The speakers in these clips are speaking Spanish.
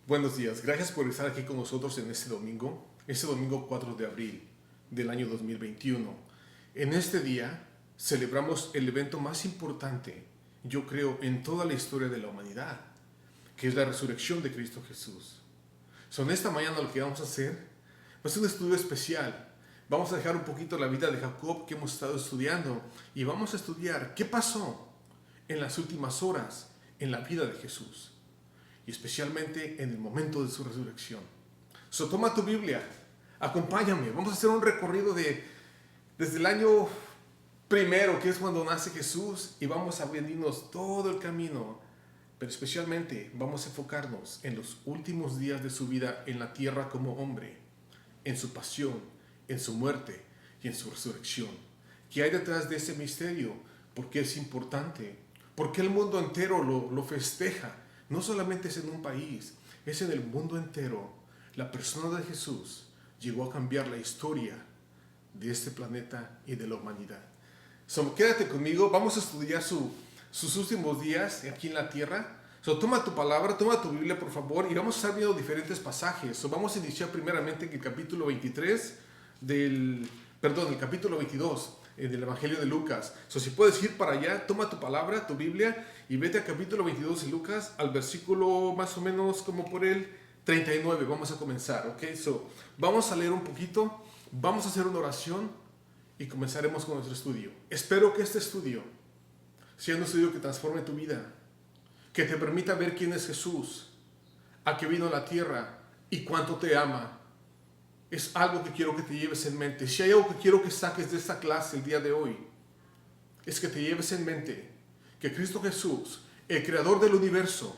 Buenos días, gracias por estar aquí con nosotros en este domingo 4 de abril del año 2021. En este día celebramos el evento más importante, yo creo, en toda la historia de la humanidad, que es la resurrección de Cristo Jesús. En esta mañana lo que vamos a hacer es un estudio especial. Vamos a dejar un poquito la vida de Jacob que hemos estado estudiando y vamos a estudiar qué pasó en las últimas horas en la vida de Jesús y especialmente en el momento de su resurrección. Toma tu Biblia, acompáñame, vamos a hacer un recorrido desde el año primero, que es cuando nace Jesús, y vamos a venirnos todo el camino, pero especialmente vamos a enfocarnos en los últimos días de su vida en la tierra como hombre, en su pasión, en su muerte y en su resurrección. ¿Qué hay detrás de ese misterio? ¿Por qué es importante? ¿Por qué el mundo entero lo festeja? No solamente es en un país, es en el mundo entero. La persona de Jesús llegó a cambiar la historia de este planeta y de la humanidad. Quédate conmigo, vamos a estudiar sus últimos días aquí en la tierra. Toma tu palabra, toma tu Biblia por favor y vamos a estar viendo diferentes pasajes. Vamos a iniciar primeramente en el capítulo 23 el capítulo 22 del Evangelio de Lucas. Si puedes ir para allá, toma tu palabra, tu Biblia y vete al capítulo 22 de Lucas, al versículo más o menos como por el 39. Vamos a comenzar, ¿ok? Vamos a leer un poquito, vamos a hacer una oración y comenzaremos con nuestro estudio. Espero que este estudio sea un estudio que transforme tu vida, que te permita ver quién es Jesús, a qué vino a la tierra y cuánto te ama. Es algo que quiero que te lleves en mente. Si hay algo que quiero que saques de esta clase el día de hoy, es que te lleves en mente que Cristo Jesús, el creador del universo,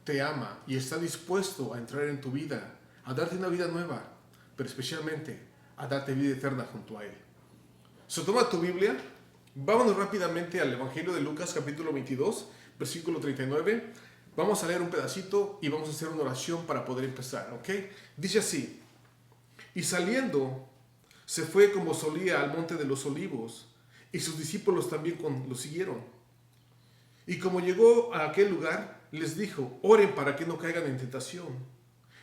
te ama y está dispuesto a entrar en tu vida, a darte una vida nueva, pero especialmente a darte vida eterna junto a Él. Toma tu Biblia, vámonos rápidamente al Evangelio de Lucas capítulo 22, versículo 39. Vamos a leer un pedacito y vamos a hacer una oración para poder empezar, ¿ok? Dice así: y saliendo, se fue como solía al monte de los olivos, y sus discípulos también lo siguieron. Y como llegó a aquel lugar, les dijo: oren para que no caigan en tentación.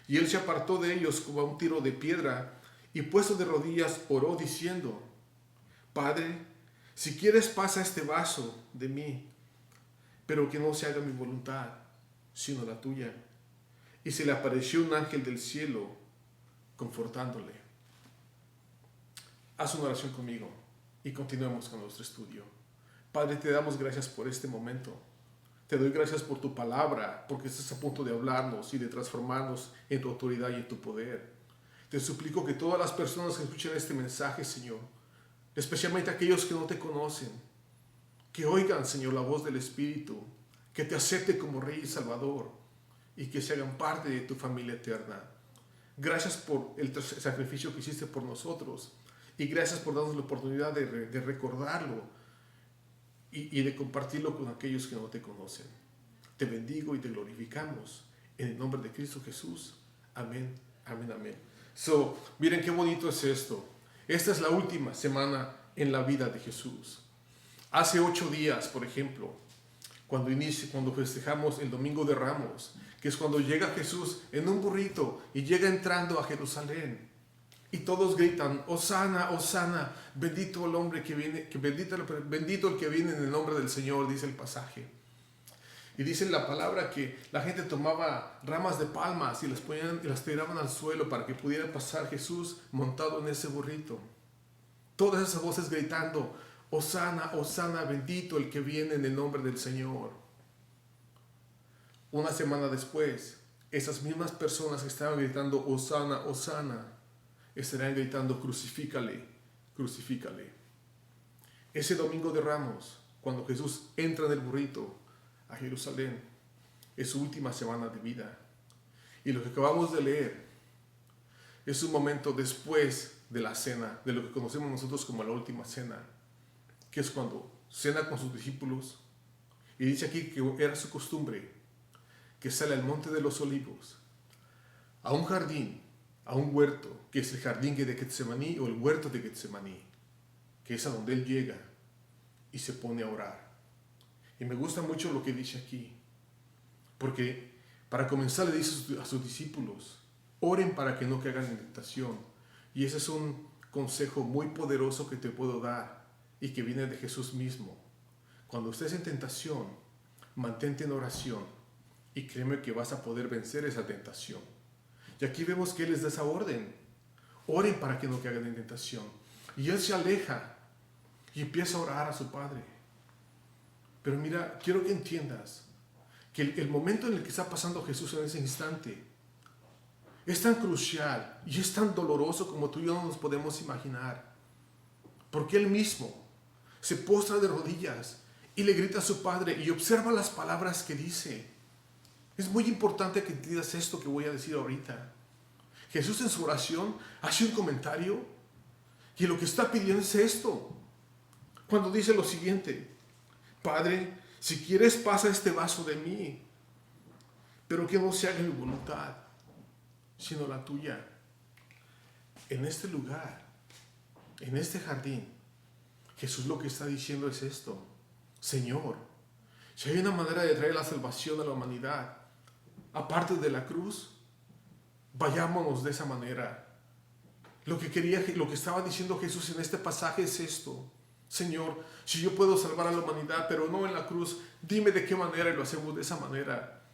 Y él se apartó de ellos como a un tiro de piedra, y puesto de rodillas oró diciendo: Padre, si quieres pasa este vaso de mí, pero que no se haga mi voluntad, sino la tuya. Y se le apareció un ángel del cielo, confortándole. Haz una oración conmigo y continuemos con nuestro estudio. Padre, te damos gracias por este momento. Te doy gracias por tu palabra, porque estás a punto de hablarnos y de transformarnos en tu autoridad y en tu poder. Te suplico que todas las personas que escuchen este mensaje, Señor, especialmente aquellos que no te conocen, que oigan, Señor, la voz del Espíritu, que te acepte como Rey y Salvador y que se hagan parte de tu familia eterna. Gracias por el sacrificio que hiciste por nosotros y gracias por darnos la oportunidad de recordarlo y de compartirlo con aquellos que no te conocen. Te bendigo y te glorificamos en el nombre de Cristo Jesús. Amén, amén, amén. Miren qué bonito es esto. Esta es la última semana en la vida de Jesús. Hace 8 días, por ejemplo, cuando festejamos el Domingo de Ramos, que es cuando llega Jesús en un burrito y llega entrando a Jerusalén. Y todos gritan: Hosana, Hosana, bendito el hombre que viene, bendito el que viene en el nombre del Señor, dice el pasaje. Y dice la palabra que la gente tomaba ramas de palmas y las tiraban al suelo para que pudiera pasar Jesús montado en ese burrito. Todas esas voces gritando: Hosana, Hosana, bendito el que viene en el nombre del Señor. Una semana después, esas mismas personas que estaban gritando Hosana, Hosana, estarán gritando: crucifícale, crucifícale. Ese Domingo de Ramos, cuando Jesús entra en el burrito a Jerusalén, es su última semana de vida. Y lo que acabamos de leer es un momento después de la cena, de lo que conocemos nosotros como la última cena, que es cuando cena con sus discípulos. Y dice aquí que era su costumbre que sale al monte de los olivos, a un jardín, a un huerto, que es el jardín de Getsemaní o el huerto de Getsemaní, que es a donde él llega y se pone a orar. Y me gusta mucho lo que dice aquí, porque Para comenzar le dice a sus discípulos, oren para que no caigan en tentación. Y ese es un consejo muy poderoso que te puedo dar y que viene de Jesús mismo. Cuando estés en tentación, mantente en oración y créeme que vas a poder vencer esa tentación. Y aquí vemos que Él les da esa orden. Oren para que no caigan en tentación. Y Él se aleja y empieza a orar a su Padre. Pero mira, quiero que entiendas que el momento en el que está pasando Jesús en ese instante es tan crucial y es tan doloroso como tú y yo no nos podemos imaginar. Porque Él mismo se postra de rodillas y le grita a su Padre y observa las palabras que dice. Es muy importante que entiendas esto que voy a decir ahorita. Jesús en su oración hace un comentario y lo que está pidiendo es esto. Cuando dice lo siguiente, Padre, si quieres pasa este vaso de mí, pero que no se haga mi voluntad, sino la tuya. En este lugar, en este jardín, Jesús lo que está diciendo es esto. Señor, si hay una manera de traer la salvación a la humanidad, aparte de la cruz, vayámonos de esa manera. Lo que estaba diciendo Jesús en este pasaje es esto. Señor, si yo puedo salvar a la humanidad, pero no en la cruz, dime de qué manera y lo hacemos de esa manera.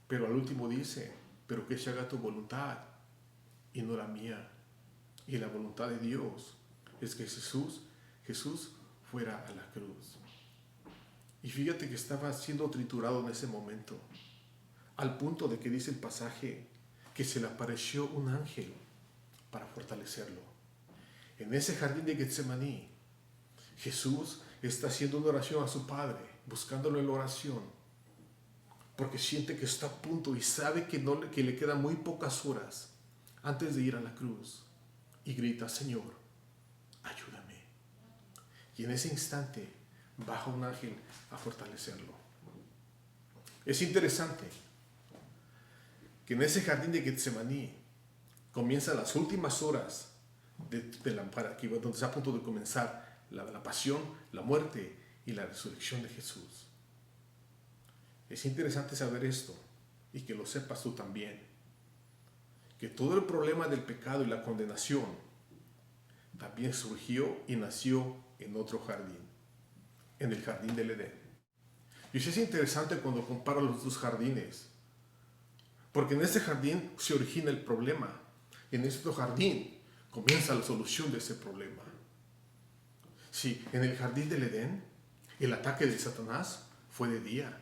Pero al último dice, pero que se haga tu voluntad y no la mía. Y la voluntad de Dios es que Jesús fuera a la cruz. Y fíjate que estaba siendo triturado en ese momento, al punto de que dice el pasaje que se le apareció un ángel para fortalecerlo. En ese jardín de Getsemaní, Jesús está haciendo una oración a su Padre, buscándolo en la oración, porque siente que está a punto y sabe que le quedan muy pocas horas antes de ir a la cruz. Y grita, Señor, ayúdame. Y en ese instante baja un ángel a fortalecerlo. Es interesante que en ese jardín de Getsemaní comienzan las últimas horas donde está a punto de comenzar la pasión, la muerte y la resurrección de Jesús. Es interesante saber esto y que lo sepas tú también. Que todo el problema del pecado y la condenación también surgió y nació en otro jardín, en el jardín del Edén. Y eso es interesante cuando comparo los dos jardines, porque en este jardín se origina el problema, en este otro jardín comienza la solución de ese problema. Sí, en el jardín del Edén, el ataque de Satanás fue de día.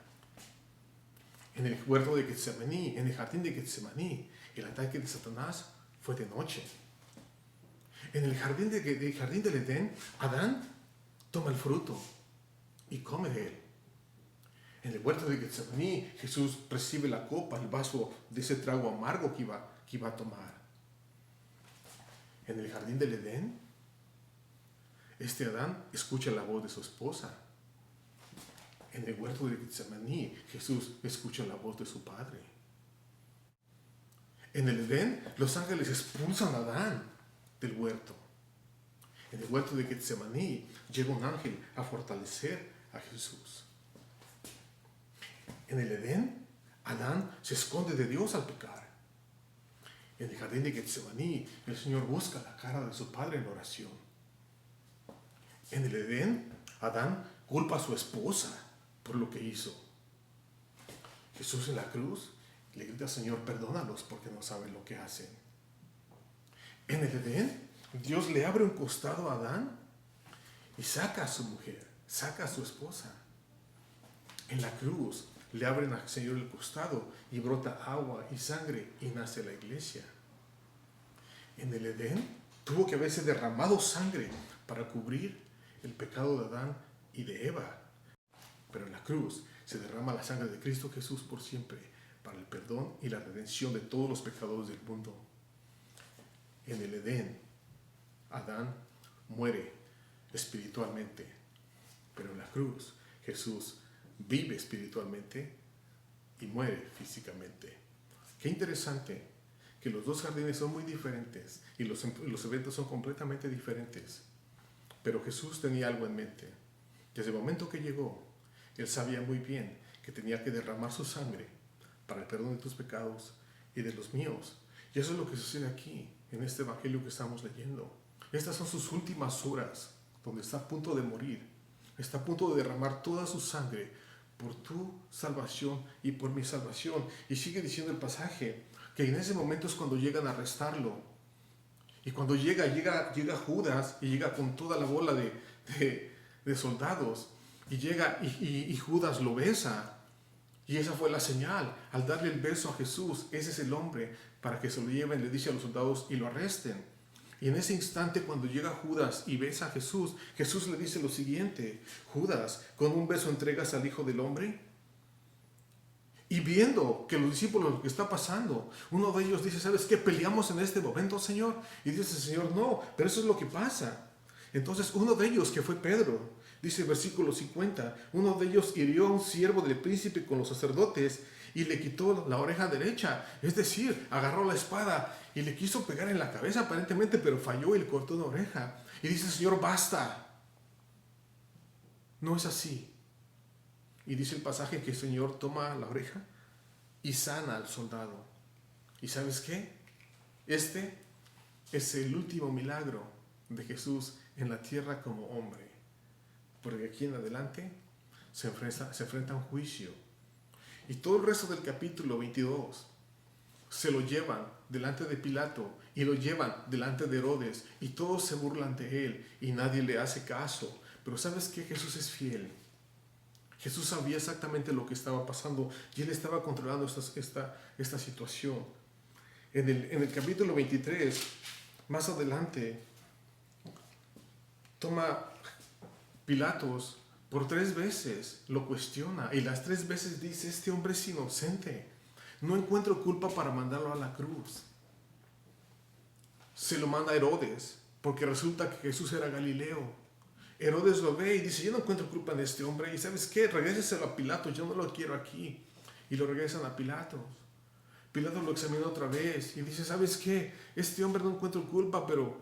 En el huerto de Getsemaní, en el jardín de Getsemaní, el ataque de Satanás fue de noche. En el jardín del Edén, Adán toma el fruto y come de él. En el huerto de Getsemaní, Jesús recibe la copa, el vaso de ese trago amargo que iba a tomar. En el jardín del Edén, Adán escucha la voz de su esposa. En el huerto de Getsemaní, Jesús escucha la voz de su Padre. En el Edén, los ángeles expulsan a Adán del huerto. En el huerto de Getsemaní, llega un ángel a fortalecer a Jesús. En el Edén, Adán se esconde de Dios al pecar. En el jardín de Getsemaní, el Señor busca la cara de su Padre en oración. En el Edén, Adán culpa a su esposa por lo que hizo. Jesús en la cruz le grita, Señor, perdónalos porque no saben lo que hacen. En el Edén, Dios le abre un costado a Adán y saca a su mujer, saca a su esposa. En la cruz le abren al Señor el costado y brota agua y sangre y nace la iglesia. En el Edén tuvo que haberse derramado sangre para cubrir el pecado de Adán y de Eva. Pero en la cruz se derrama la sangre de Cristo Jesús por siempre para el perdón y la redención de todos los pecadores del mundo. En el Edén, Adán muere espiritualmente, pero en la cruz Jesús vive espiritualmente y muere físicamente. Qué interesante que los dos jardines son muy diferentes y los eventos son completamente diferentes. Pero Jesús tenía algo en mente. Desde el momento que llegó, Él sabía muy bien que tenía que derramar su sangre para el perdón de tus pecados y de los míos. Y eso es lo que sucede aquí, en este evangelio que estamos leyendo. Estas son sus últimas horas, donde está a punto de morir. Está a punto de derramar toda su sangre por tu salvación y por mi salvación. Y sigue diciendo el pasaje que en ese momento es cuando llegan a arrestarlo. Y cuando llega Judas y llega con toda la bola de soldados. Y llega y Judas lo besa. Y esa fue la señal. Al darle el beso a Jesús, ese es el hombre, para que se lo lleven, le dice a los soldados y lo arresten. Y en ese instante, cuando llega Judas y besa a Jesús, Jesús le dice lo siguiente: Judas, ¿con un beso entregas al Hijo del Hombre? Y viendo que los discípulos lo que está pasando, uno de ellos dice: ¿sabes qué? ¿Peleamos en este momento, Señor? Y dice el Señor: no, pero eso es lo que pasa. Entonces uno de ellos, que fue Pedro, dice el versículo 50, uno de ellos hirió a un siervo del príncipe con los sacerdotes y le quitó la oreja derecha. Es decir, agarró la espada y le quiso pegar en la cabeza aparentemente, pero falló y le cortó una oreja. Y dice el Señor: basta. No es así. Y dice el pasaje que el Señor toma la oreja y sana al soldado. ¿Y sabes qué? Este es el último milagro de Jesús en la tierra como hombre. Porque aquí en adelante se enfrenta a un juicio. Y todo el resto del capítulo 22 se lo llevan delante de Pilato y lo llevan delante de Herodes y todos se burlan de él y nadie le hace caso. Pero ¿sabes qué? Jesús es fiel. Jesús sabía exactamente lo que estaba pasando y él estaba controlando esta situación. En el capítulo 23, más adelante, toma Pilatos por 3 veces, lo cuestiona y las 3 veces dice: este hombre es inocente, no encuentro culpa para mandarlo a la cruz. Se lo manda a Herodes porque resulta que Jesús era Galileo. Herodes lo ve y dice: yo no encuentro culpa en este hombre, y ¿sabes qué? Regréseselo a Pilato, yo no lo quiero aquí. Y lo regresan a Pilato. Pilato lo examina otra vez y dice: ¿sabes qué? Este hombre no encuentro culpa, pero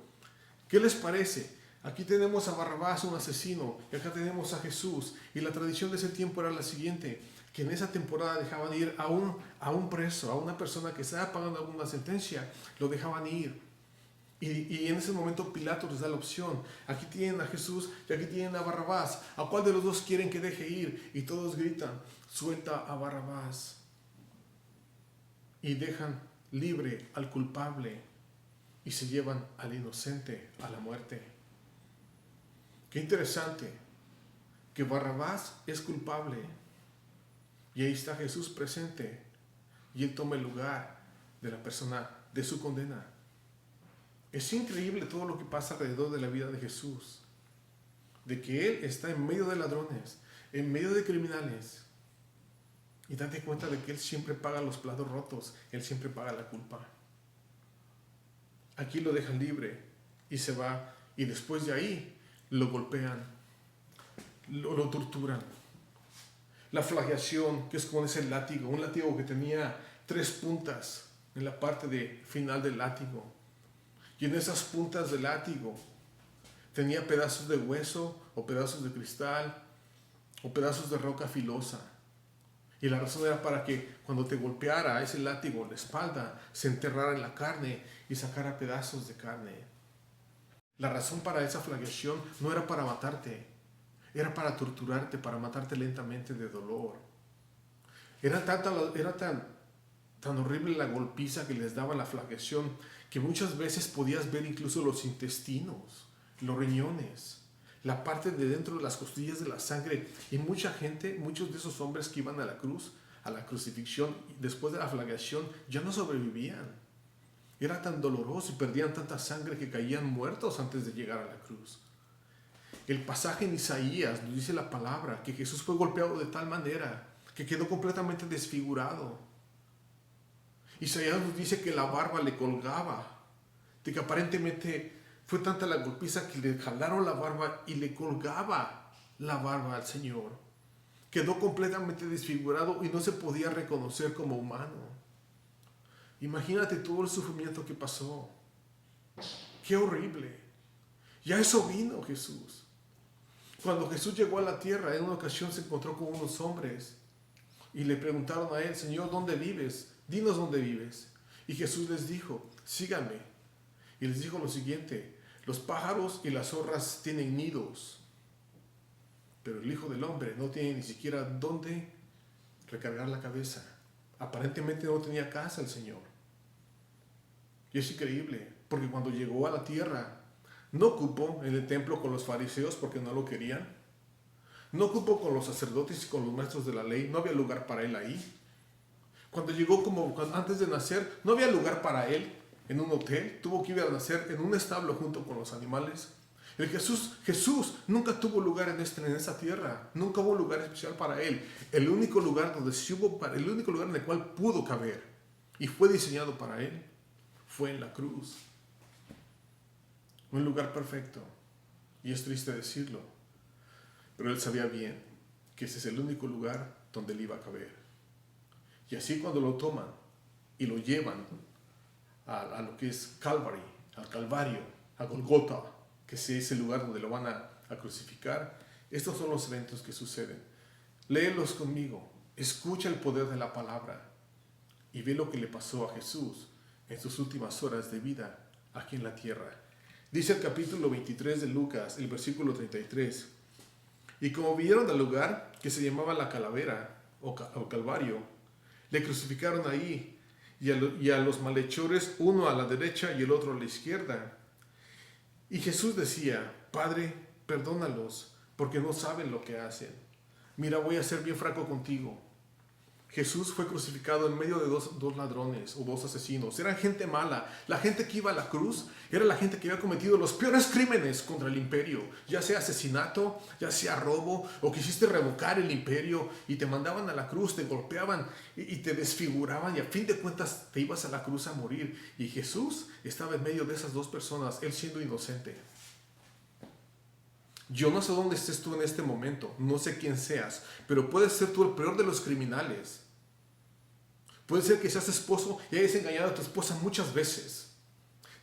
¿qué les parece? Aquí tenemos a Barrabás, un asesino, y acá tenemos a Jesús. Y la tradición de ese tiempo era la siguiente: que en esa temporada dejaban ir a un preso, a una persona que estaba pagando alguna sentencia, lo dejaban ir. Y en ese momento Pilato les da la opción: aquí tienen a Jesús y aquí tienen a Barrabás, ¿a cuál de los dos quieren que deje ir? Y todos gritan: suelta a Barrabás. Y dejan libre al culpable y se llevan al inocente a la muerte. Qué interesante que Barrabás es culpable y ahí está Jesús presente y él toma el lugar de la persona de su condena. Es increíble todo lo que pasa alrededor de la vida de Jesús, de que Él está en medio de ladrones, en medio de criminales, y date cuenta de que Él siempre paga los platos rotos, Él siempre paga la culpa. Aquí lo dejan libre y se va, y después de ahí lo golpean, lo torturan. La flagelación, que es como ese látigo, un látigo que tenía 3 puntas en la parte final del látigo. Y en esas puntas del látigo tenía pedazos de hueso o pedazos de cristal o pedazos de roca filosa. Y la razón era para que cuando te golpeara ese látigo en la espalda, se enterrara en la carne y sacara pedazos de carne. La razón para esa flagelación no era para matarte, era para torturarte, para matarte lentamente de dolor. Era tan horrible la golpiza que les daba la flagelación que muchas veces podías ver incluso los intestinos, los riñones, la parte de dentro de las costillas de la sangre. Y mucha gente, muchos de esos hombres que iban a la cruz, a la crucifixión, después de la flagelación, ya no sobrevivían. Era tan doloroso y perdían tanta sangre que caían muertos antes de llegar a la cruz. El pasaje en Isaías nos dice la palabra que Jesús fue golpeado de tal manera que quedó completamente desfigurado. Isaías nos dice que la barba le colgaba, de que aparentemente fue tanta la golpiza que le jalaron la barba y le colgaba la barba al Señor. Quedó completamente desfigurado y no se podía reconocer como humano. Imagínate todo el sufrimiento que pasó. ¡Qué horrible! Y a eso vino Jesús. Cuando Jesús llegó a la tierra, en una ocasión se encontró con unos hombres y le preguntaron a él, Señor, ¿dónde vives? Dinos dónde vives. Y Jesús les dijo, síganme. Y les dijo lo siguiente, los pájaros y las zorras tienen nidos, pero el Hijo del Hombre no tiene ni siquiera dónde recargar la cabeza. Aparentemente no tenía casa el Señor. Y es increíble, porque cuando llegó a la tierra, no ocupó en el templo con los fariseos porque no lo querían. No ocupó con los sacerdotes y con los maestros de la ley. No había lugar para él ahí. Cuando llegó antes de nacer, no había lugar para él en un hotel. Tuvo que ir a nacer en un establo junto con los animales. Jesús nunca tuvo lugar en esa tierra. Nunca hubo un lugar especial para él. El único lugar el único lugar en el cual pudo caber y fue diseñado para él fue en la cruz. Un lugar perfecto. Y es triste decirlo, pero él sabía bien que ese es el único lugar donde él iba a caber. Y así cuando lo toman y lo llevan a lo que es Calvary, al Calvario, a Golgota, que es ese lugar donde lo van a crucificar, estos son los eventos que suceden. Léelos conmigo, escucha el poder de la palabra y ve lo que le pasó a Jesús en sus últimas horas de vida aquí en la tierra. Dice el capítulo 23 de Lucas, el versículo 33. Y como vinieron al lugar que se llamaba la calavera o Calvario, le crucificaron ahí y a los malhechores, uno a la derecha y el otro a la izquierda. Y Jesús decía, Padre, perdónalos, porque no saben lo que hacen. Mira, voy a ser bien franco contigo. Jesús fue crucificado en medio de dos ladrones o dos asesinos. Eran gente mala. La gente que iba a la cruz era la gente que había cometido los peores crímenes contra el imperio. Ya sea asesinato, ya sea robo, o quisiste revocar el imperio y te mandaban a la cruz, te golpeaban y te desfiguraban y a fin de cuentas te ibas a la cruz a morir. Y Jesús estaba en medio de esas dos personas, él siendo inocente. Yo no sé dónde estés tú en este momento, no sé quién seas, pero puedes ser tú el peor de los criminales. Puede ser que seas esposo y hayas engañado a tu esposa muchas veces.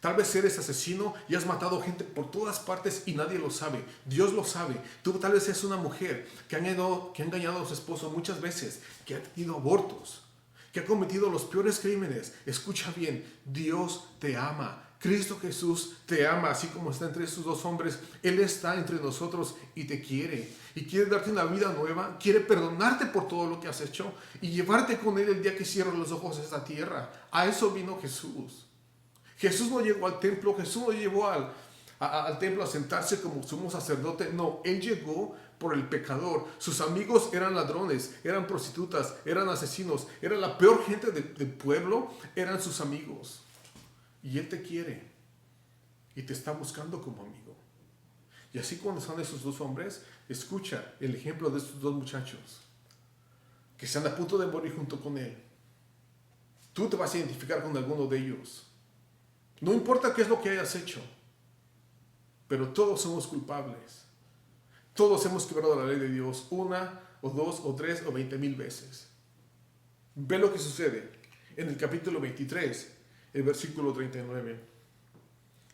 Tal vez eres asesino y has matado gente por todas partes y nadie lo sabe. Dios lo sabe. Tú tal vez seas una mujer que ha engañado a su esposo muchas veces, que ha tenido abortos, que ha cometido los peores crímenes. Escucha bien, Dios te ama. Cristo Jesús te ama, así como está entre estos dos hombres. Él está entre nosotros y te quiere. Y quiere darte una vida nueva. Quiere perdonarte por todo lo que has hecho y llevarte con Él el día que cierres los ojos a esta tierra. A eso vino Jesús. Jesús no llegó al templo. Jesús no llegó al templo a sentarse como sumo sacerdote. No, Él llegó por el pecador. Sus amigos eran ladrones, eran prostitutas, eran asesinos. Era la peor gente del pueblo, eran sus amigos. Y Él te quiere y te está buscando como amigo. Y así cuando están esos dos hombres, escucha el ejemplo de estos dos muchachos que están a punto de morir junto con Él. Tú te vas a identificar con alguno de ellos. No importa qué es lo que hayas hecho, pero todos somos culpables. Todos hemos quebrado la ley de Dios una o dos o tres o 20,000 veces. Ve lo que sucede en el capítulo 23. El versículo 39.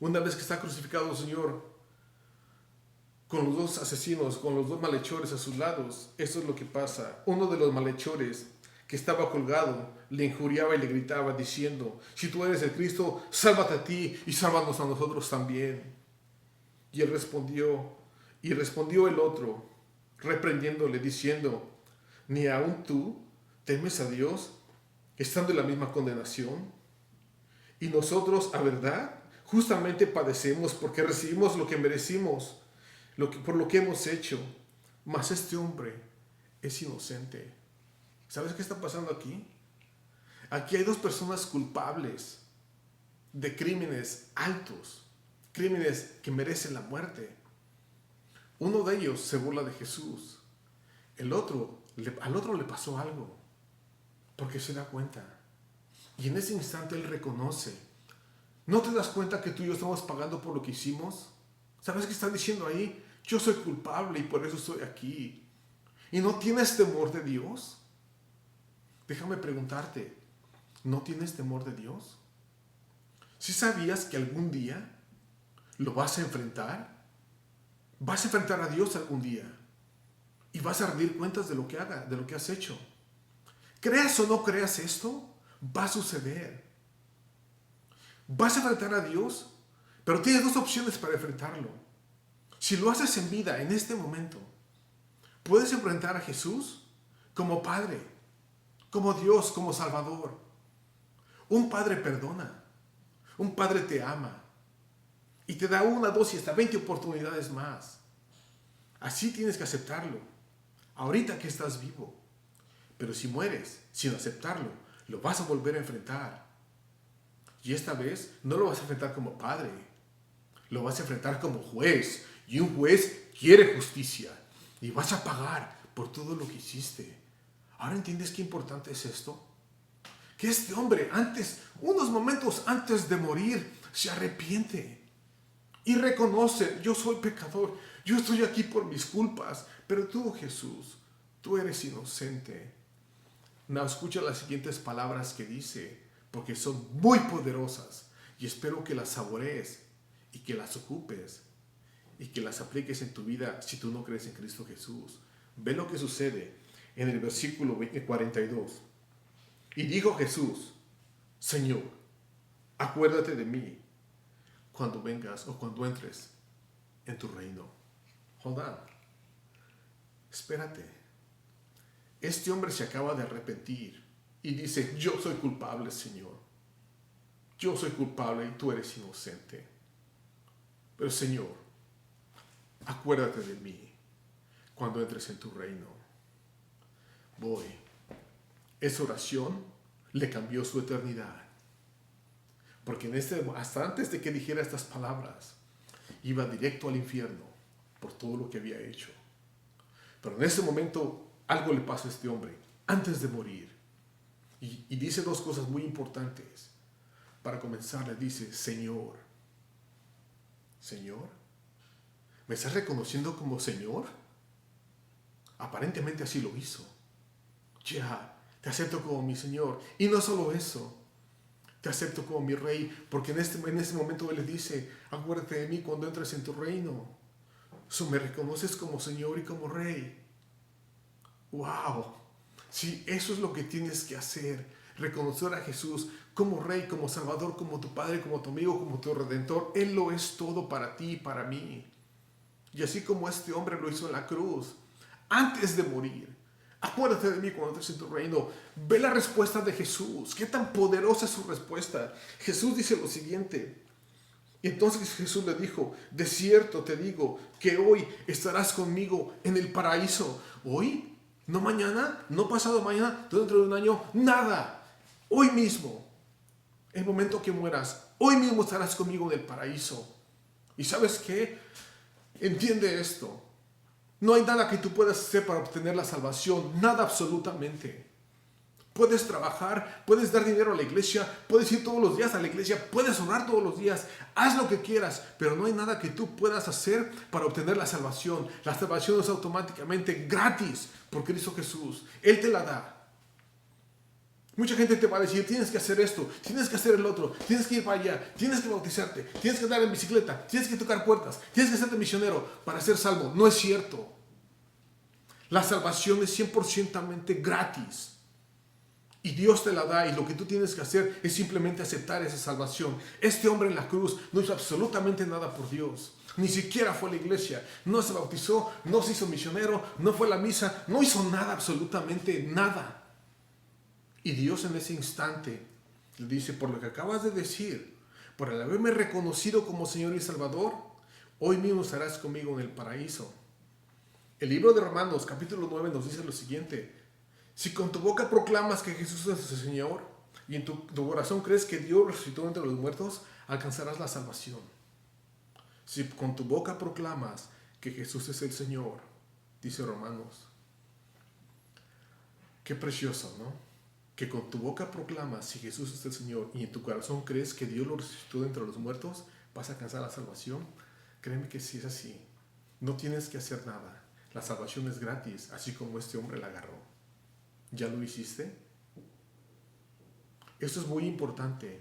Una vez que está crucificado el Señor con los dos asesinos, con los dos malhechores a sus lados, eso es lo que pasa. Uno de los malhechores que estaba colgado le injuriaba y le gritaba diciendo, si tú eres el Cristo, sálvate a ti y sálvanos a nosotros también. Y él respondió el otro, reprendiéndole diciendo, ¿ni aun tú temes a Dios estando en la misma condenación? Y nosotros, a verdad, justamente padecemos porque recibimos lo que merecimos, por lo que hemos hecho. Mas este hombre es inocente. ¿Sabes qué está pasando aquí? Aquí hay dos personas culpables de crímenes altos, crímenes que merecen la muerte. Uno de ellos se burla de Jesús. Al otro le pasó algo, porque se da cuenta. Y en ese instante él reconoce. ¿No te das cuenta que tú y yo estamos pagando por lo que hicimos? ¿Sabes qué está diciendo ahí? Yo soy culpable y por eso estoy aquí. ¿Y no tienes temor de Dios? Déjame preguntarte, ¿no tienes temor de Dios? ¿Sí sabías que algún día lo vas a enfrentar? Vas a enfrentar a Dios algún día y vas a rendir cuentas de lo que has hecho. Creas o no creas esto, va a suceder. Vas a enfrentar a Dios, pero tienes dos opciones para enfrentarlo. Si lo haces en vida, en este momento, puedes enfrentar a Jesús como Padre, como Dios, como Salvador. Un Padre perdona, un Padre te ama y te da 1, 2 y hasta 20 oportunidades más. Así tienes que aceptarlo, ahorita que estás vivo. Pero si mueres sin aceptarlo, lo vas a volver a enfrentar. Y esta vez no lo vas a enfrentar como padre, lo vas a enfrentar como juez. Y un juez quiere justicia. Y vas a pagar por todo lo que hiciste. ¿Ahora entiendes qué importante es esto? Que este hombre unos momentos antes de morir, se arrepiente. Y reconoce, yo soy pecador, yo estoy aquí por mis culpas. Pero tú, Jesús, tú eres inocente. No, escucha las siguientes palabras que dice, porque son muy poderosas y espero que las saborees y que las ocupes y que las apliques en tu vida si tú no crees en Cristo Jesús. Ve lo que sucede en el versículo 42. Y dijo Jesús, Señor, acuérdate de mí cuando vengas o cuando entres en tu reino. Hold on. Espérate. Este hombre se acaba de arrepentir y dice, yo soy culpable, Señor. Yo soy culpable y tú eres inocente. Pero, Señor, acuérdate de mí cuando entres en tu reino. Voy. Esa oración le cambió su eternidad. Porque hasta antes de que dijera estas palabras, iba directo al infierno por todo lo que había hecho. Pero en ese momento algo le pasa a este hombre antes de morir. Y dice dos cosas muy importantes. Para comenzar le dice, Señor. Señor, ¿me estás reconociendo como Señor? Aparentemente así lo hizo. Ya, te acepto como mi Señor. Y no solo eso, te acepto como mi Rey, porque en ese momento Él le dice, acuérdate de mí cuando entres en tu reino. Me reconoces como Señor y como Rey. ¡Wow! Sí, eso es lo que tienes que hacer. Reconocer a Jesús como Rey, como Salvador, como tu Padre, como tu amigo, como tu Redentor. Él lo es todo para ti y para mí. Y así como este hombre lo hizo en la cruz, antes de morir. Acuérdate de mí cuando entres en tu reino. Ve la respuesta de Jesús. Qué tan poderosa es su respuesta. Jesús dice lo siguiente. Y entonces Jesús le dijo, de cierto te digo que hoy estarás conmigo en el paraíso. ¿Hoy? ¿No mañana? ¿No pasado mañana? ¿Dentro de un año? Nada. Hoy mismo. El momento que mueras, hoy mismo estarás conmigo en el paraíso. ¿Y sabes qué? Entiende esto. No hay nada que tú puedas hacer para obtener la salvación. Nada absolutamente. Puedes trabajar, puedes dar dinero a la iglesia, puedes ir todos los días a la iglesia, puedes orar todos los días, haz lo que quieras, pero no hay nada que tú puedas hacer para obtener la salvación. La salvación es automáticamente gratis por Cristo Jesús. Él te la da. Mucha gente te va a decir, tienes que hacer esto, tienes que hacer el otro, tienes que ir para allá, tienes que bautizarte, tienes que andar en bicicleta, tienes que tocar puertas, tienes que ser misionero para ser salvo. No es cierto. La salvación es 100% gratis. Y Dios te la da y lo que tú tienes que hacer es simplemente aceptar esa salvación. Este hombre en la cruz no hizo absolutamente nada por Dios. Ni siquiera fue a la iglesia, no se bautizó, no se hizo misionero, no fue a la misa, no hizo nada, absolutamente nada. Y Dios en ese instante le dice, por lo que acabas de decir, por el haberme reconocido como Señor y Salvador, hoy mismo estarás conmigo en el paraíso. El libro de Romanos, capítulo 9, nos dice lo siguiente. Si con tu boca proclamas que Jesús es el Señor y en tu corazón crees que Dios resucitó entre los muertos, alcanzarás la salvación. Si con tu boca proclamas que Jesús es el Señor, dice Romanos. Qué precioso, ¿no? Que con tu boca proclamas si Jesús es el Señor y en tu corazón crees que Dios lo resucitó de entre los muertos, vas a alcanzar la salvación. Créeme que si es así, no tienes que hacer nada. La salvación es gratis, así como este hombre la agarró. ¿Ya lo hiciste? Esto es muy importante,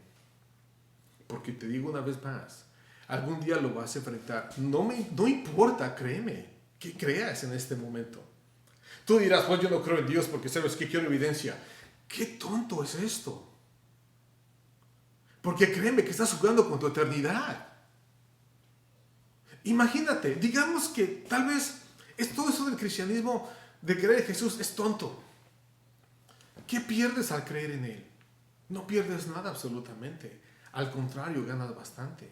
porque te digo una vez más, algún día lo vas a enfrentar. No importa, créeme, que creas en este momento. Tú dirás, pues yo no creo en Dios porque sabes que quiero evidencia. qué tonto es esto. Porque créeme que estás jugando con tu eternidad. Imagínate, digamos que tal vez todo eso del cristianismo, de creer en Jesús, es tonto. ¿Qué pierdes al creer en Él? No pierdes nada absolutamente. Al contrario, ganas bastante.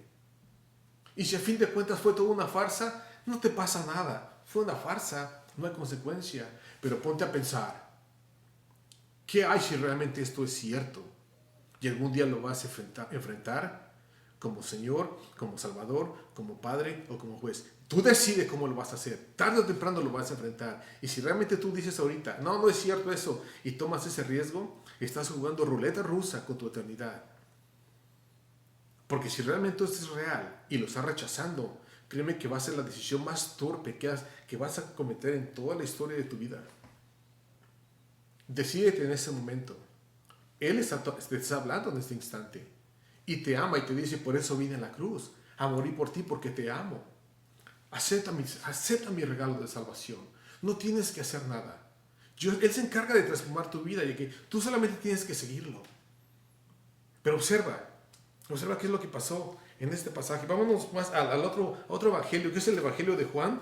Y si a fin de cuentas fue toda una farsa, no te pasa nada. Fue una farsa, no hay consecuencia. Pero ponte a pensar, ¿qué hay si realmente esto es cierto? Y algún día lo vas a enfrentar como Señor, como Salvador, como Padre o como juez. Tú decides cómo lo vas a hacer. Tarde o temprano lo vas a enfrentar. Y si realmente tú dices ahorita, no, no es cierto eso, y tomas ese riesgo, estás jugando ruleta rusa con tu eternidad. Porque si realmente esto es real y lo estás rechazando, créeme que va a ser la decisión más torpe que vas a cometer en toda la historia de tu vida. Decídete en ese momento. Él te está hablando en este instante. Y te ama y te dice, por eso vine a la cruz, a morir por ti porque te amo. Acepta mi regalo de salvación. No tienes que hacer nada. Él se encarga de transformar tu vida y que tú solamente tienes que seguirlo. Pero observa qué es lo que pasó en este pasaje. Vámonos más al otro evangelio, que es el evangelio de Juan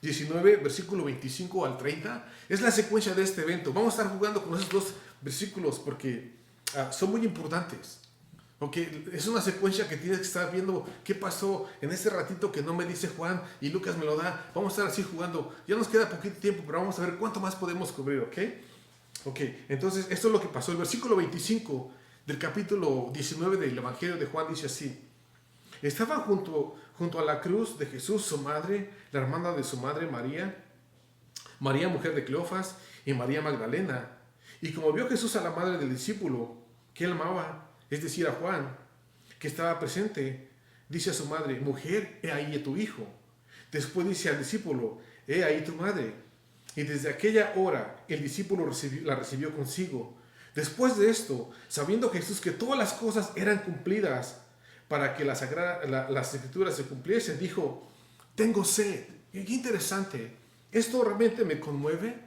19, versículo 25 al 30. Es la secuencia de este evento. Vamos a estar jugando con esos dos versículos porque son muy importantes. Okay, es una secuencia que tienes que estar viendo qué pasó en ese ratito que no me dice Juan y Lucas me lo da. Vamos a estar así jugando. Ya nos queda poquito tiempo, pero vamos a ver cuánto más podemos cubrir, ¿ok? Ok, entonces esto es lo que pasó. El versículo 25 del capítulo 19 del Evangelio de Juan dice así. Estaban junto a la cruz de Jesús su madre, la hermana de su madre María, María mujer de Cleofas y María Magdalena. Y como vio Jesús a la madre del discípulo que él amaba, es decir, a Juan, que estaba presente, dice a su madre, mujer, he ahí a tu hijo. Después dice al discípulo, he ahí tu madre. Y desde aquella hora el discípulo la recibió consigo. Después de esto, sabiendo Jesús que todas las cosas eran cumplidas para que las escrituras se cumpliesen, dijo, tengo sed. Y qué interesante, esto realmente me conmueve,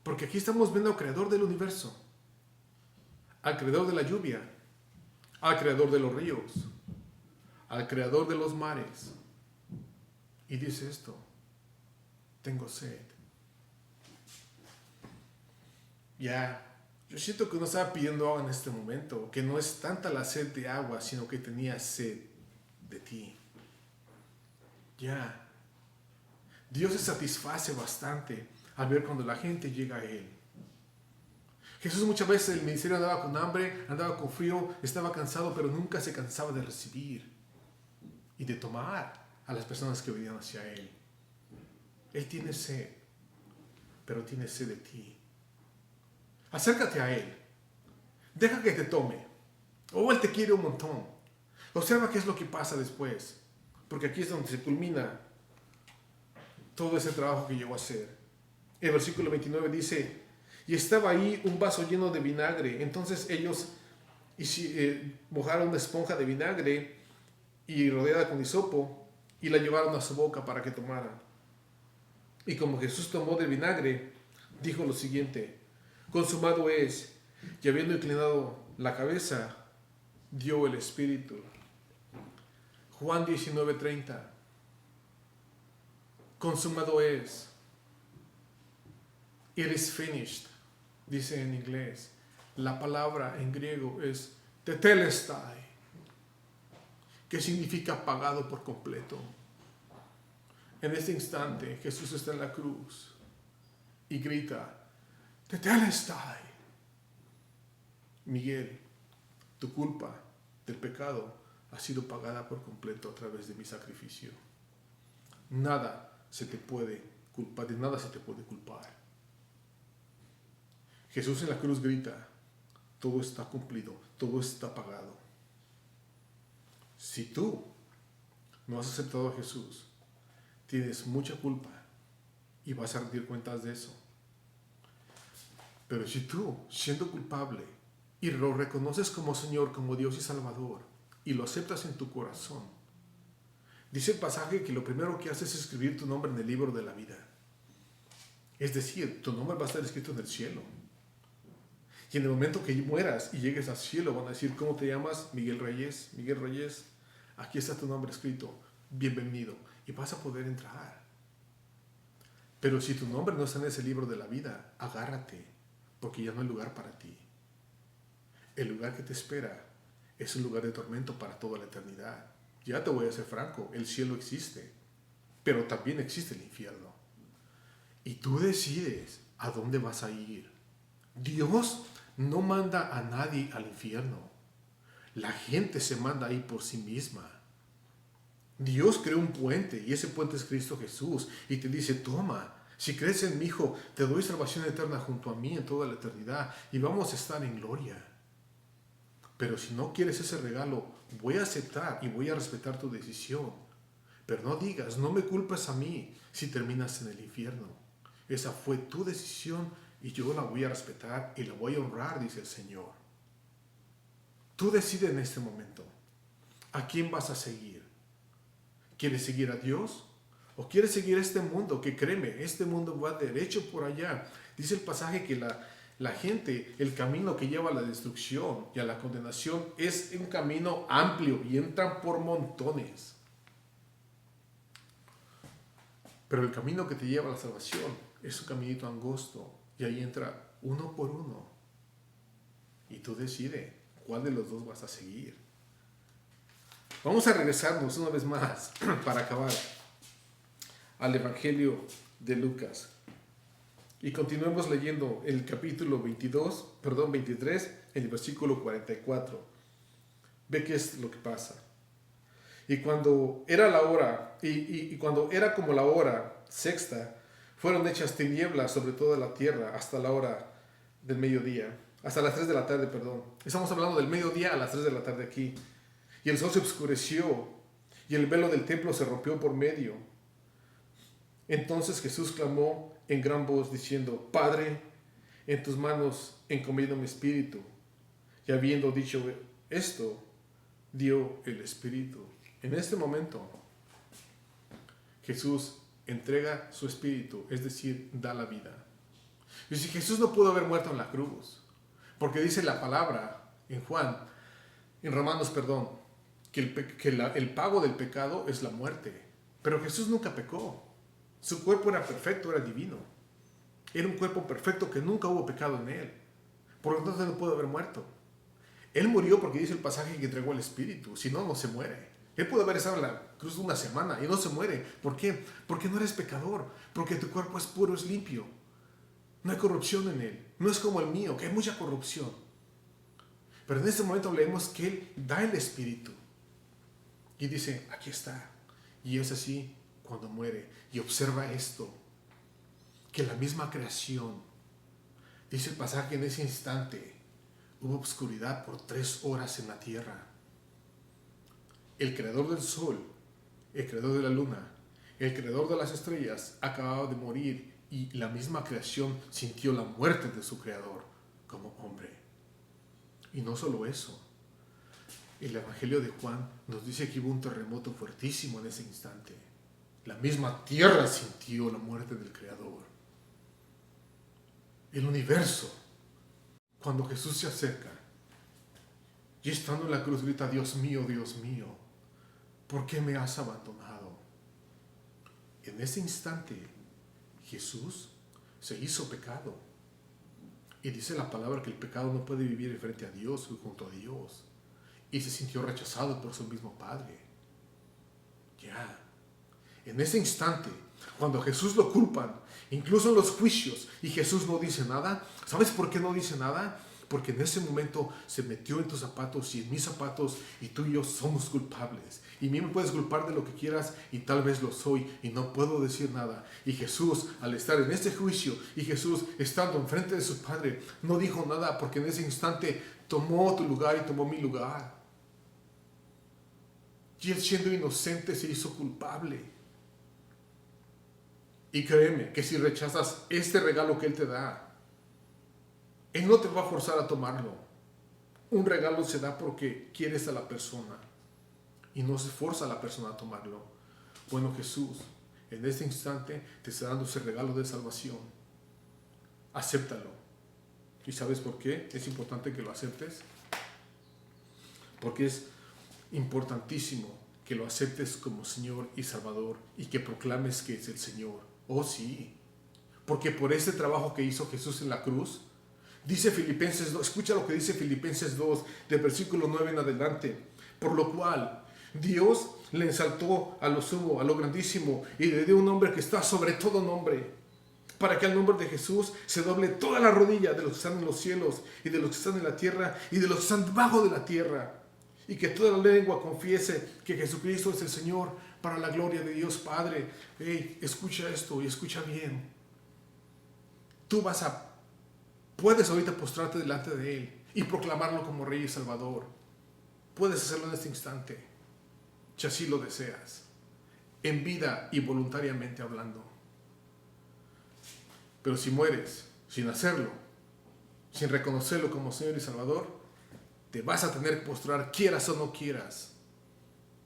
porque aquí estamos viendo al creador del universo, al creador de la lluvia, al creador de los ríos, al creador de los mares. Y dice esto, tengo sed. Yo siento que uno estaba pidiendo agua en este momento, que no es tanta la sed de agua, sino que tenía sed de ti. Dios se satisface bastante al ver cuando la gente llega a Él. Jesús muchas veces en el ministerio andaba con hambre, andaba con frío, estaba cansado, pero nunca se cansaba de recibir y de tomar a las personas que venían hacia Él. Él tiene sed, pero tiene sed de ti. Acércate a Él. Deja que te tome. Él te quiere un montón. Observa qué es lo que pasa después. Porque aquí es donde se culmina todo ese trabajo que llegó a hacer. El versículo 29 dice, y estaba ahí un vaso lleno de vinagre. Entonces ellos mojaron una esponja de vinagre y rodeada con hisopo y la llevaron a su boca para que tomaran. Y como Jesús tomó del vinagre, dijo lo siguiente, consumado es, y habiendo inclinado la cabeza, dio el Espíritu. Juan 19:30, consumado es. It is finished, dice en inglés. La palabra en griego es tetelestai, que significa pagado por completo. En este instante Jesús está en la cruz y grita, tetelestai. Miguel, tu culpa del pecado ha sido pagada por completo a través de mi sacrificio. Nada se te puede culpar, de nada se te puede culpar. Jesús en la cruz grita, todo está cumplido, todo está pagado. Si tú no has aceptado a Jesús, tienes mucha culpa y vas a rendir cuentas de eso. Pero si tú, siendo culpable, y lo reconoces como Señor, como Dios y Salvador, y lo aceptas en tu corazón, dice el pasaje que lo primero que haces es escribir tu nombre en el libro de la vida. Es decir, tu nombre va a estar escrito en el cielo. Y en el momento que mueras y llegues al cielo, van a decir, ¿cómo te llamas? Miguel Reyes. Miguel Reyes, aquí está tu nombre escrito. Bienvenido. Y vas a poder entrar. Pero si tu nombre no está en ese libro de la vida, agárrate, porque ya no hay lugar para ti. El lugar que te espera es un lugar de tormento para toda la eternidad. Ya te voy a ser franco, el cielo existe, pero también existe el infierno. Y tú decides a dónde vas a ir. Dios no manda a nadie al infierno. La gente se manda ahí por sí misma. Dios creó un puente y ese puente es Cristo Jesús y te dice, toma, si crees en mi Hijo, te doy salvación eterna junto a mí en toda la eternidad y vamos a estar en gloria. Pero si no quieres ese regalo, voy a aceptar y voy a respetar tu decisión. Pero no digas, no me culpes a mí si terminas en el infierno. Esa fue tu decisión y yo la voy a respetar y la voy a honrar, dice el Señor. Tú decides en este momento, ¿a quién vas a seguir? ¿Quieres seguir a Dios? ¿O quieres seguir este mundo? Que créeme, este mundo va derecho por allá. Dice el pasaje que la gente, el camino que lleva a la destrucción y a la condenación es un camino amplio y entran por montones. Pero el camino que te lleva a la salvación es un caminito angosto y ahí entra uno por uno. Y tú decides cuál de los dos vas a seguir. Vamos a regresarnos una vez más para acabar al Evangelio de Lucas. Y continuemos leyendo el capítulo 23, en el versículo 44. Ve qué es lo que pasa. Y cuando era la hora, cuando era como la hora sexta, fueron hechas tinieblas sobre toda la tierra hasta la hora del mediodía. Hasta las 3 de la tarde, perdón. Estamos hablando del mediodía a las 3 de la tarde aquí. Y el sol se oscureció y el velo del templo se rompió por medio. Entonces Jesús clamó en gran voz diciendo, Padre, en tus manos encomiendo mi espíritu. Y habiendo dicho esto, dio el espíritu. En este momento, Jesús entrega su espíritu, es decir, da la vida. Y si Jesús no pudo haber muerto en la cruz, porque dice la palabra en Romanos, que el pago del pecado es la muerte. Pero Jesús nunca pecó. Su cuerpo era perfecto, era divino. Era un cuerpo perfecto que nunca hubo pecado en él. Por lo tanto, no pudo haber muerto. Él murió porque dice el pasaje que entregó el espíritu. Si no, no se muere. Él pudo haber estado en la cruz una semana y no se muere. ¿Por qué? Porque no eres pecador. Porque tu cuerpo es puro, es limpio. No hay corrupción en él. No es como el mío, que hay mucha corrupción. Pero en este momento leemos que él da el espíritu. Y dice, aquí está. Y es así cuando muere. Y observa esto. Que la misma creación, dice el pasaje, en ese instante hubo oscuridad por 3 horas en la tierra. El creador del sol, el creador de la luna, el creador de las estrellas acababa de morir y la misma creación sintió la muerte de su creador como hombre. Y no solo eso, el Evangelio de Juan nos dice que hubo un terremoto fuertísimo en ese instante. La misma tierra sintió la muerte del creador. El universo, cuando Jesús se acerca y estando en la cruz grita, Dios mío, ¿por qué me has abandonado? En ese instante Jesús se hizo pecado. Y dice la palabra que el pecado no puede vivir frente a Dios o junto a Dios. Y se sintió rechazado por su mismo Padre. En ese instante, cuando a Jesús lo culpan, incluso en los juicios, y Jesús no dice nada, ¿sabes por qué no dice nada? Porque en ese momento se metió en tus zapatos y en mis zapatos, y tú y yo somos culpables. Y a mí me puedes culpar de lo que quieras, y tal vez lo soy, y no puedo decir nada. Y Jesús, al estar en este juicio, y Jesús estando enfrente de su Padre, no dijo nada, porque en ese instante tomó tu lugar y tomó mi lugar. Y él, siendo inocente, se hizo culpable. Y créeme que si rechazas este regalo que Él te da, Él no te va a forzar a tomarlo. Un regalo se da porque quieres a la persona y no se forza a la persona a tomarlo. Bueno, Jesús, en este instante te está dando ese regalo de salvación. Acéptalo. ¿Y sabes por qué es importante que lo aceptes? Porque es importantísimo que lo aceptes como Señor y Salvador y que proclames que es el Señor. Oh sí, porque por ese trabajo que hizo Jesús en la cruz, dice Filipenses 2, escucha lo que dice Filipenses 2, del versículo 9 en adelante, por lo cual Dios le exaltó a lo sumo, a lo grandísimo, y le dio un nombre que está sobre todo nombre, para que al nombre de Jesús se doble toda la rodilla de los que están en los cielos y de los que están en la tierra y de los que están debajo de la tierra, y que toda la lengua confiese que Jesucristo es el Señor, para la gloria de Dios Padre. Hey, escucha esto y escucha bien. Puedes ahorita postrarte delante de Él y proclamarlo como Rey y Salvador. Puedes hacerlo en este instante, si así lo deseas, en vida y voluntariamente hablando. Pero si mueres sin hacerlo, sin reconocerlo como Señor y Salvador, te vas a tener que postrar, quieras o no quieras.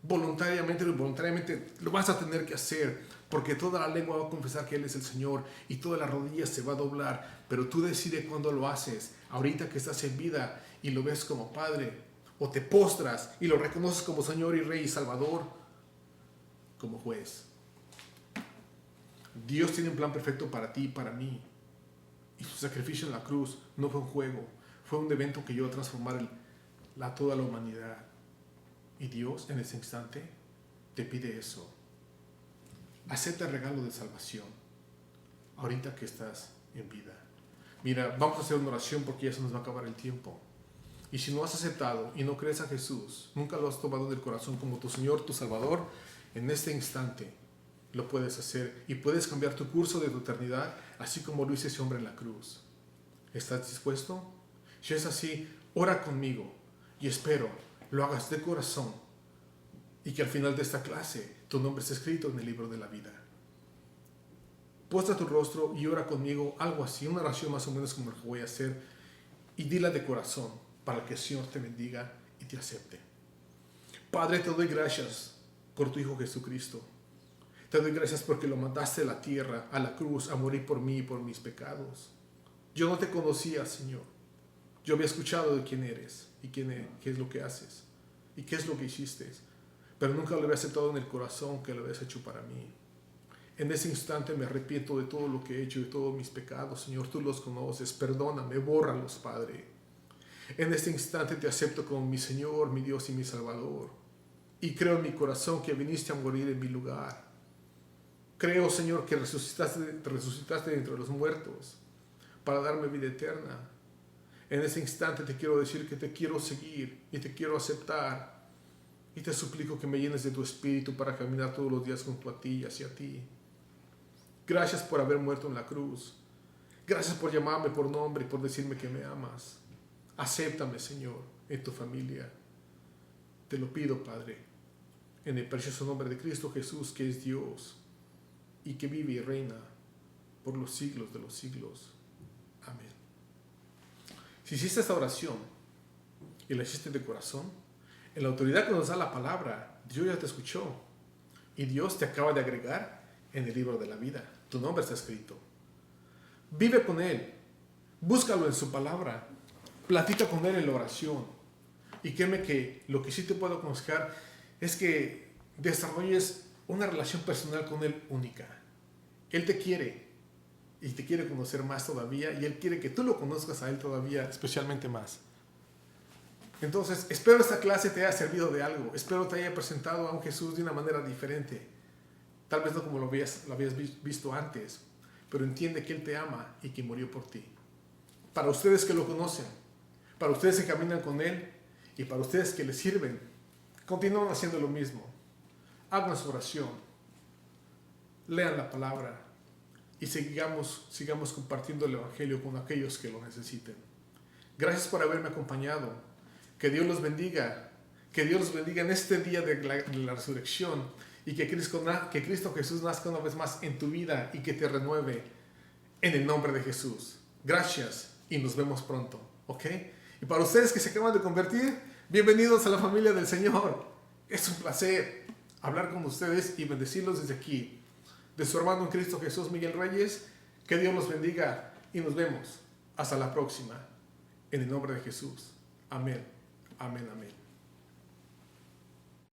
Voluntariamente o involuntariamente lo vas a tener que hacer, porque toda la lengua va a confesar que Él es el Señor y toda la rodilla se va a doblar, pero tú decides cuándo lo haces, ahorita que estás en vida y lo ves como Padre, o te postras y lo reconoces como Señor y Rey y Salvador, como juez. Dios tiene un plan perfecto para ti y para mí, y su sacrificio en la cruz no fue un juego, fue un evento que iba a transformar toda la humanidad. Y Dios en ese instante te pide eso. Acepta el regalo de salvación ahorita que estás en vida. Mira, vamos a hacer una oración porque ya se nos va a acabar el tiempo. Y si no has aceptado y no crees a Jesús, nunca lo has tomado del corazón como tu Señor, tu Salvador, en este instante lo puedes hacer y puedes cambiar tu curso de tu eternidad, así como lo hizo ese hombre en la cruz. ¿Estás dispuesto? Si es así, ora conmigo y espero lo hagas de corazón y que al final de esta clase tu nombre esté escrito en el libro de la vida. Postra tu rostro y ora conmigo algo así, una oración más o menos como la que voy a hacer, y dila de corazón para que el Señor te bendiga y te acepte. Padre, te doy gracias por tu Hijo Jesucristo. Te doy gracias porque lo mandaste a la tierra, a la cruz, a morir por mí y por mis pecados. Yo no te conocía, Señor. Yo había escuchado de quién eres y qué es lo que haces y qué es lo que hiciste, pero nunca lo había aceptado en el corazón que lo habías hecho para mí. En ese instante me arrepiento de todo lo que he hecho y de todos mis pecados, Señor, tú los conoces, perdóname, bórralos, Padre. En este instante te acepto como mi Señor, mi Dios y mi Salvador, y creo en mi corazón que viniste a morir en mi lugar. Creo, Señor, que resucitaste de entre los muertos para darme vida eterna. En ese instante te quiero decir que te quiero seguir y te quiero aceptar. Y te suplico que me llenes de tu espíritu para caminar todos los días junto a ti y hacia ti. Gracias por haber muerto en la cruz. Gracias por llamarme por nombre y por decirme que me amas. Acéptame, Señor, en tu familia. Te lo pido, Padre, en el precioso nombre de Cristo Jesús, que es Dios y que vive y reina por los siglos de los siglos. Amén. Si hiciste esta oración y la hiciste de corazón, en la autoridad que nos da la palabra, Dios ya te escuchó y Dios te acaba de agregar en el libro de la vida. Tu nombre está escrito. Vive con Él, búscalo en su palabra, platica con Él en la oración y créeme que lo que sí te puedo aconsejar es que desarrolles una relación personal con Él única. Él te quiere y te quiere conocer más todavía y Él quiere que tú lo conozcas a Él todavía, especialmente más. Entonces, espero esta clase te haya servido de algo. Espero te haya presentado a un Jesús de una manera diferente. Tal vez no como lo habías visto antes, pero entiende que Él te ama y que murió por ti. Para ustedes que lo conocen, para ustedes que caminan con Él y para ustedes que le sirven, continúan haciendo lo mismo. Hagan su oración, lean la palabra y sigamos compartiendo el Evangelio con aquellos que lo necesiten. Gracias por haberme acompañado. Que Dios los bendiga. Que Dios los bendiga en este día de la resurrección y que Cristo Jesús nazca una vez más en tu vida y que te renueve en el nombre de Jesús. Gracias y nos vemos pronto. ¿Ok? Y para ustedes que se acaban de convertir, bienvenidos a la familia del Señor. Es un placer hablar con ustedes y bendecirlos desde aquí. De su hermano en Cristo Jesús, Miguel Reyes. Que Dios los bendiga y nos vemos. Hasta la próxima. En el nombre de Jesús. Amén, amén, amén.